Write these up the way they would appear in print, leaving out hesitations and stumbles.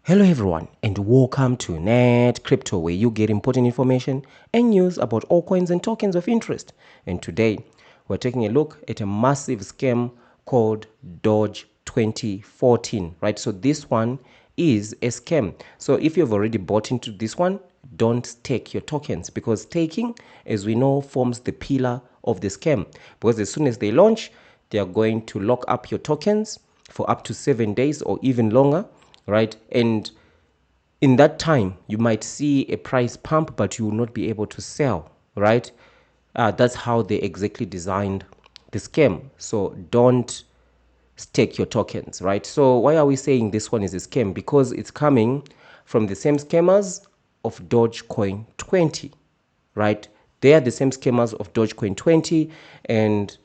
Hello everyone and welcome to Net Crypto, where you get important information and news about all coins and tokens of interest. And today we're taking a look at a massive scam called Doge 2014, right? So this one is a scam. So if you've already bought into this one, don't stake your tokens, because staking, as we know, forms the pillar of the scam, because as soon as they launch, they are going to lock up your tokens for up to 7 days or even longer, right? And in that time, you might see a price pump, but you will not be able to sell, right? That's how they exactly designed the scam. So don't stake your tokens, right? So why are we saying this one is a scam? Because it's coming from the same scammers of Dogecoin20, right? They are the same scammers of Dogecoin20, and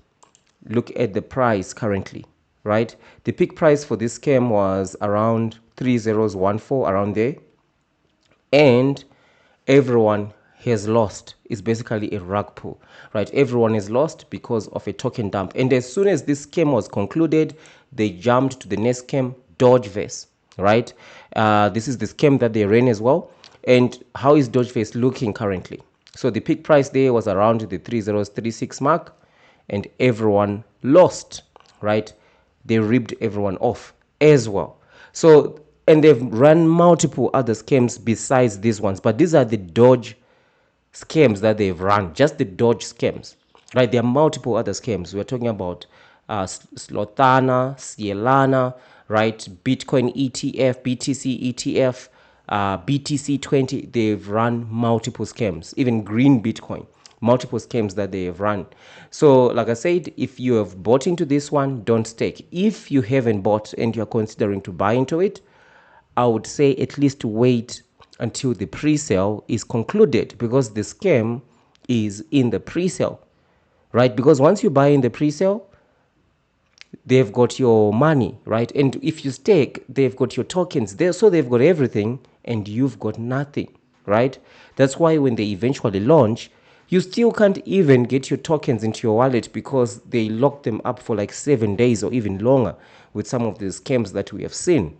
look at the price currently, right? The peak price for this scam was around 3014, around there, and everyone has lost. It's basically a rug pull, right? Everyone is lost because of a token dump. And as soon as this scam was concluded, they jumped to the next scam, Dogeverse, right? This is the scam that they ran as well. And how is Dogeverse looking currently? So the peak price there was around the 3036 mark, and everyone lost, right? They ripped everyone off as well. So, and they've run multiple other scams besides these ones, but these are the Doge scams that they've run, just the Doge scams, right? There are multiple other scams. We're talking about Slothana, Cielana, right? Bitcoin ETF, BTC ETF, BTC20. They've run multiple scams, even green Bitcoin, multiple scams that they have run. So like I said, if you have bought into this one, don't stake. If you haven't bought and you're considering to buy into it, I would say at least wait until the pre-sale is concluded, because the scam is in the pre-sale, right? Because once you buy in the pre-sale, they've got your money, right? And if you stake, they've got your tokens there, so they've got everything and you've got nothing, right? That's why when they eventually launch, you still can't even get your tokens into your wallet, because they lock them up for like 7 days or even longer with some of the scams that we have seen,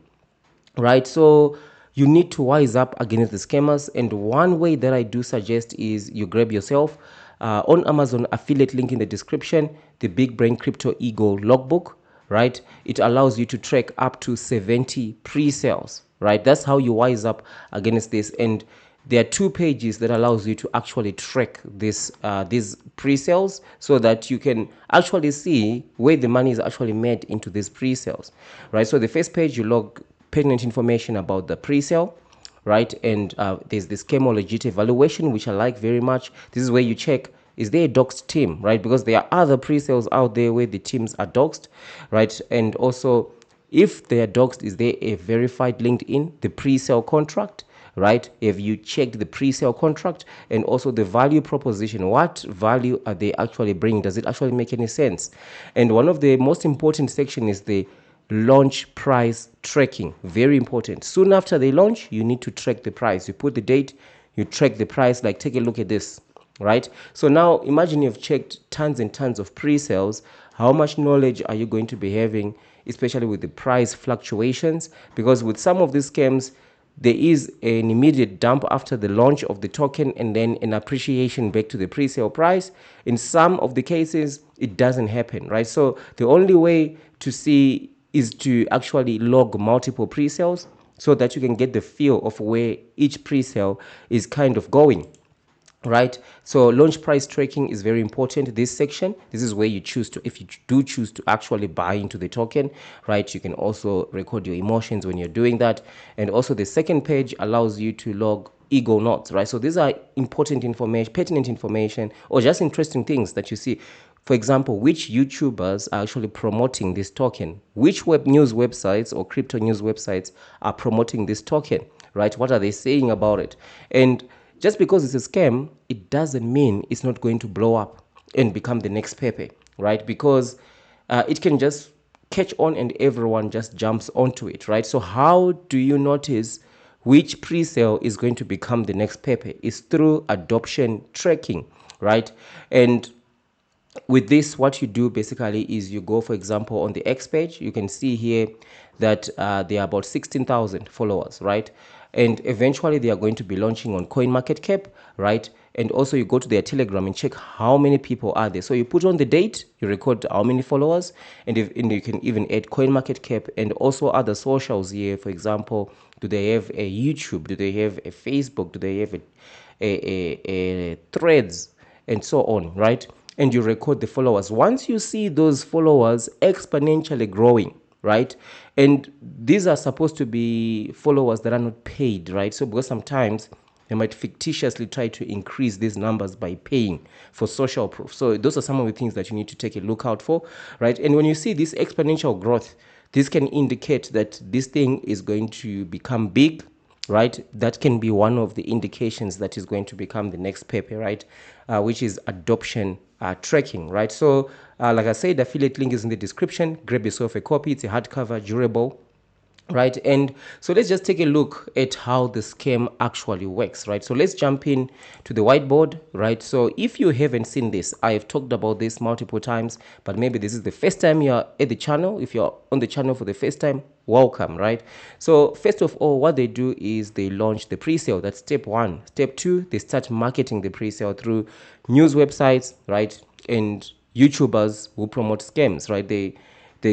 right? So you need to wise up against the scammers. And one way that I do suggest is you grab yourself on Amazon, affiliate link in the description, the Big Brain Crypto Ego logbook, right? It allows you to track up to 70 pre-sales, right? That's how you wise up against this. And there are 2 pages that allows you to actually track this these pre-sales, so that you can actually see where the money is actually made into these pre-sales, right? So the first page, you log pertinent information about the pre-sale, right? And there's the scam or legit evaluation, which I like very much. This is where you check, is there a doxed team, right? Because there are other pre-sales out there where the teams are doxed, right? And also, if they are doxed, is there a verified LinkedIn, the pre-sale contract, right? Have you checked the pre-sale contract? And also the value proposition, what value are they actually bringing? Does it actually make any sense? And one of the most important section is the launch price tracking. Very important. Soon after they launch, you need to track the price. You put the date, you track the price. Like, take a look at this, right? So now imagine you've checked tons and tons of pre-sales. How much knowledge are you going to be having, especially with the price fluctuations? Because with some of these scams, there is an immediate dump after the launch of the token, and then an appreciation back to the pre-sale price. In some of the cases, it doesn't happen, right? So the only way to see is to actually log multiple pre-sales, so that you can get the feel of where each pre-sale is kind of going, right? So launch price tracking is very important. This section, this is where you choose to, if you do choose to actually buy into the token, right? You can also record your emotions when you're doing that. And also the second page allows you to log ego notes, right? So these are important information, pertinent information, or just interesting things that you see. For example, which YouTubers are actually promoting this token? Which web news websites or crypto news websites are promoting this token, right? What are they saying about it? And just because it's a scam, it doesn't mean it's not going to blow up and become the next Pepe, right? Because it can just catch on and everyone just jumps onto it, right? So how do you notice which pre-sale is going to become the next Pepe? It's through adoption tracking, right? And with this, what you do basically is you go, for example, on the X page, you can see here that they are about 16,000 followers, right? And eventually they are going to be launching on CoinMarketCap, right? And also you go to their Telegram and check how many people are there. So you put on the date, you record how many followers, and you can even add CoinMarketCap and also other socials here. For example, do they have a YouTube? Do they have a Facebook? Do they have a Threads? And so on, right? And you record the followers. Once you see those followers exponentially growing, right? And these are supposed to be followers that are not paid, right? So because sometimes they might fictitiously try to increase these numbers by paying for social proof. So those are some of the things that you need to take a look out for, right? And when you see this exponential growth, this can indicate that this thing is going to become big, right? That can be one of the indications that is going to become the next Pepe, right? Which is adoption tracking, right? So, like I said, the affiliate link is in the description. Grab yourself a copy. It's a hardcover, durable, right? And so let's just take a look at how the scam actually works, right? So let's jump in to the whiteboard, right? So if you haven't seen this, I have talked about this multiple times, but maybe this is the first time you're at the channel. If you're on the channel for the first time, welcome, right? So first of all, what they do is they launch the pre-sale. That's step one. Step two, they start marketing the pre-sale through news websites, right? And YouTubers who promote scams, right? They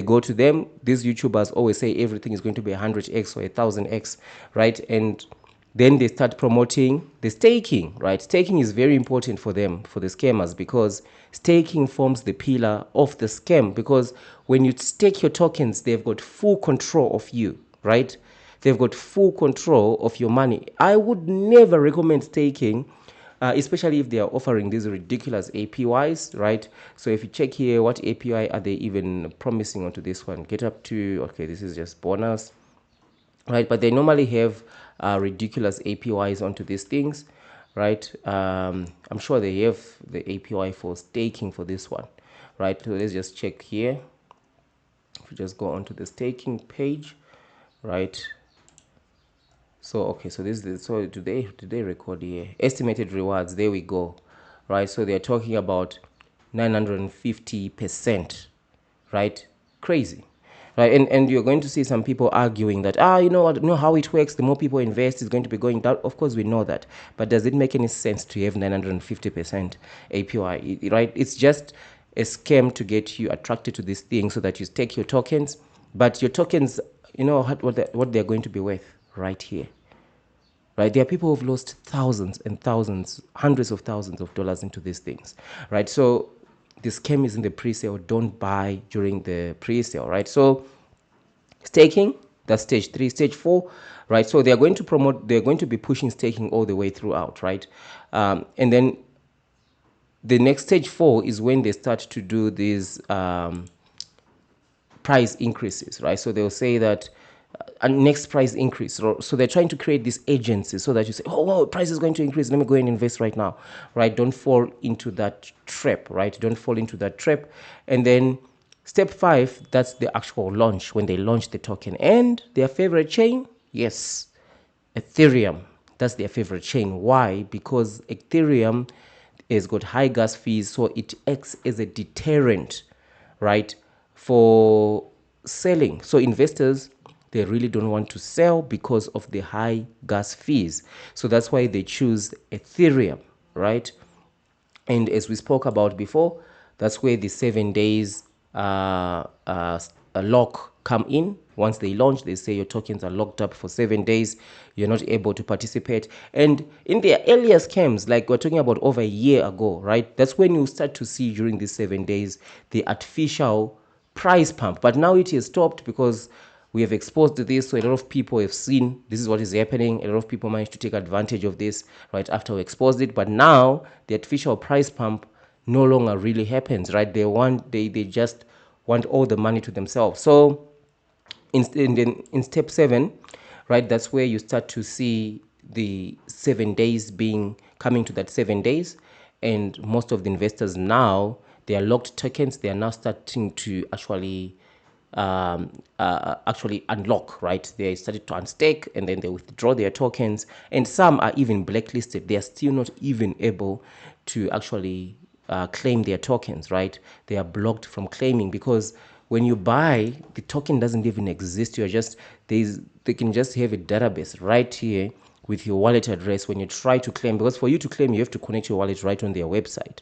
go to them. These YouTubers always say everything is going to be 100x or 1000x, right? And then they start promoting the staking, right? Staking is very important for them, for the scammers, because staking forms the pillar of the scam. Because when you stake your tokens, they've got full control of you, right? They've got full control of your money. I would never recommend staking, especially if they are offering these ridiculous APYs, right? So if you check here, what APY are they even promising onto this one? Get up to, okay, this is just bonus, right? But they normally have ridiculous APYs onto these things, right? I'm sure they have the APY for staking for this one, right? So let's just check here. If you just go onto the staking page, right? So okay, so this is, so today record here estimated rewards. There we go, right? So they're talking about 950%, right? Crazy, right? And you're going to see some people arguing that you know what, know how it works. The more people invest, is going to be going down. Of course, we know that, but does it make any sense to have 950% APY, right? It's just a scam to get you attracted to this thing so that you stake your tokens, but your tokens, you know what they're going to be worth right here, right? There are people who've lost thousands and thousands, hundreds of thousands of dollars into these things, right? So the scam is in the pre-sale. Don't buy during the pre-sale, right? So staking, that's stage 3. Stage 4, right? So they're going to be pushing staking all the way throughout, right? And then the next stage 4 is when they start to do these price increases, right? So they'll say that next price increase. So they're trying to create this agency so that you say, oh, wow, price is going to increase. Let me go and invest right now, right? Don't fall into that trap, right? Don't fall into that trap. And then step 5, that's the actual launch, when they launch the token. And their favorite chain, yes, Ethereum. That's their favorite chain. Why? Because Ethereum has got high gas fees, so it acts as a deterrent, right, for selling. So investors, they really don't want to sell because of the high gas fees. So that's why they choose Ethereum, right? And as we spoke about before, that's where the 7 days lock come in. Once they launch, they say your tokens are locked up for 7 days. You're not able to participate. And in their earlier scams, like we're talking about over a year ago, right? That's when you start to see during these 7 days the artificial price pump. But now it has stopped because we have exposed this, so a lot of people have seen this is what is happening. A lot of people managed to take advantage of this right after we exposed it. But now the artificial price pump no longer really happens, right? They just want all the money to themselves. So in step 7, right, that's where you start to see the 7 days coming to that 7 days, and most of the investors now, they are locked tokens. They are now starting to actually unlock, right? They started to unstake and then they withdraw their tokens, and some are even blacklisted. They are still not even able to actually claim their tokens, right? They are blocked from claiming because when you buy, the token doesn't even exist. You're just they can just have a database right here with your wallet address when you try to claim, because for you to claim you have to connect your wallet right on their website,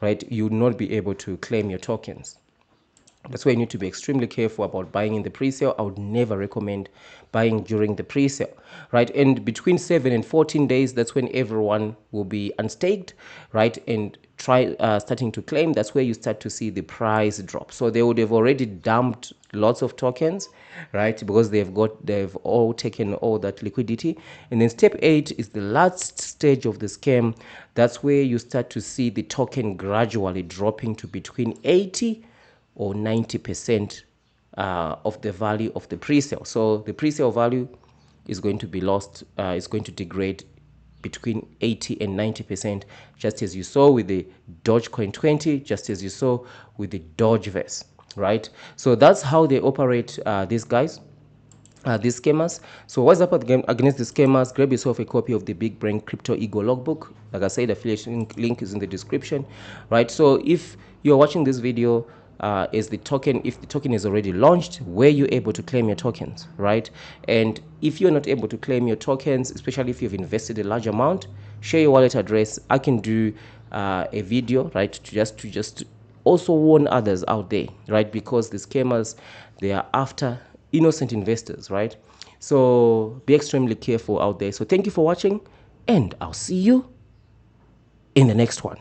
right? You would not be able to claim your tokens. That's why you need to be extremely careful about buying in the pre-sale. I would never recommend buying during the pre-sale, right? And between 7 and 14 days, that's when everyone will be unstaked, right? And try starting to claim. That's where you start to see the price drop. So they would have already dumped lots of tokens, right? Because they've all taken all that liquidity. And then step 8 is the last stage of the scam. That's where you start to see the token gradually dropping to between 80 or 90% of the value of the pre-sale. So the pre-sale value is going to be lost, is going to degrade between 80 and 90%, just as you saw with the Dogecoin 20, just as you saw with the Dogeverse, right? So that's how they operate, these guys. These scammers. So what's up against the scammers? Grab yourself a copy of the Big Brain Crypto Ego Logbook. Like I said, the affiliation link is in the description, right? So if you're watching this video, if the token is already launched, were you able to claim your tokens, right? And if you're not able to claim your tokens, especially if you've invested a large amount, share your wallet address. I can do a video, right, to just also warn others out there, right? Because the scammers, they are after innocent investors, right? So be extremely careful out there. So thank you for watching, and I'll see you in the next one.